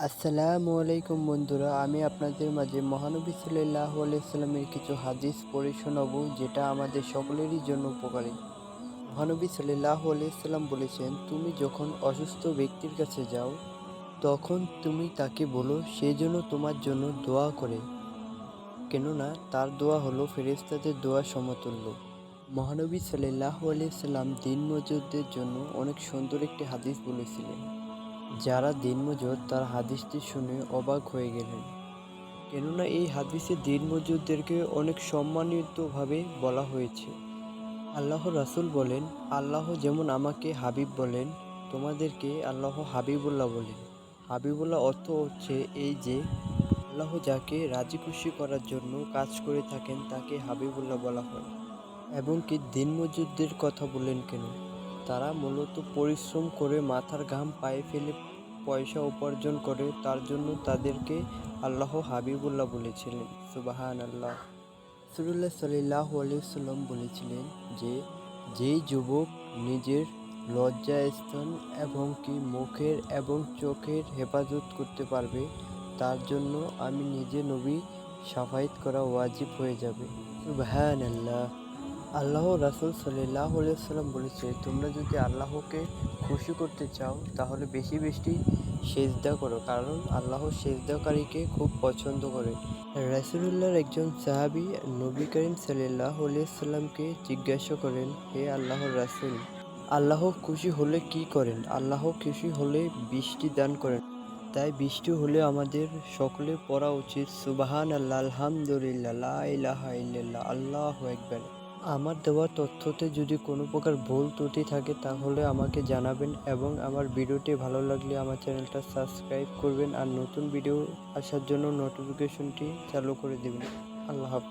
আসসালামু আলাইকুম বন্ধুরা, আমি আপনাদের মাঝে মহানবী সাল্লাল্লাহু আলাইহি সাল্লামের কিছু হাদিস পড়ে শোনাবো, যেটা আমাদের সকলেরই জন্য উপকারী। মহানবী সাল্লাল্লাহু আলাইহি সাল্লাম বলেছেন, তুমি যখন অসুস্থ ব্যক্তির কাছে যাও, তখন তুমি তাকে বলো সে যেন তোমার জন্য দোয়া করে, কেননা তার দোয়া হলো ফেরেশতাদের দোয়া সমতুল্য। মহানবী সাল্লাল্লাহু আলাইহি সাল্লাম দিনমজুরদের জন্য অনেক সুন্দর একটি হাদিস বলেছিলেন। যারা দিনমজুর তার হাদিসটি শুনে অবাক হয়ে গেলেন, কেননা এই হাদিসে দিনমজুরদেরকে অনেক সম্মানিতভাবে বলা হয়েছে। আল্লাহ রাসূল বলেন, আল্লাহ যেমন আমাকে হাবিব বলেন, তোমাদেরকে আল্লাহ হাবিবুল্লাহ বলেন। হাবিবুল্লাহ অর্থ হচ্ছে এই যে, আল্লাহ যাকে রাজি খুশি করার জন্য কাজ করে থাকেন তাকে হাবিবুল্লাহ বলা হয়। এবং কি দিনমজুরদের কথা বললেন কেন? তারা মূলত পরিশ্রম করে মাথার ঘাম পায়ে ফেলে পয়সা উপার্জন করে, তার জন্য তাদেরকে আল্লাহ হাবিবুল্লাহ বলেছিলেন। সুবহানাল্লাহ। রাসূলুল্লাহ সাল্লাল্লাহু আলাইহি ওয়াসাল্লাম বলেছিলেন যে, যেই যুবক নিজের লজ্জাস্থান এবং কি মুখের এবং চোখের হেফাজত করতে পারবে, তার জন্য আমি নিজে নবী শাফায়াত করা ওয়াজিব হয়ে যাবে। সুবহানাল্লাহ। আল্লাহ রাসূল সাল্লাল্লাহু আলাইহি ওয়াসাল্লাম বলেছে, তোমরা যদি আল্লাহকে খুশি করতে চাও তাহলে বেশি বেশি সেজদা করো, কারণ আল্লাহ সেজদাকারীকে খুব পছন্দ করে। রাসূলুল্লাহর একজন সাহাবী নবী করিম সাল্লাল্লাহু আলাইহি ওয়াসাল্লামকে জিজ্ঞাসা করেন, হে আল্লাহর রাসূল, আল্লাহ খুশি হলে কি করেন? আল্লাহ খুশি হলে বৃষ্টি দান করেন। তাই বৃষ্টি হলে আমাদের সকলের পড়া উচিত সুবহানাল্লাহ, আলহামদুলিল্লাহ, লা ইলাহা ইল্লাল্লাহ, আল্লাহু আকবার। আমার দেওয়া তথ্যতে যদি কোনো প্রকার ভুল ত্রুটি থাকে তাহলে আমাকে জানাবেন, এবং আমার ভিডিওটি ভালো লাগলে আমার চ্যানেলটা সাবস্ক্রাইব করবেন আর নতুন ভিডিও আসার জন্য নোটিফিকেশনটি চালু করে দেবেন। আল্লাহ হাফেজ।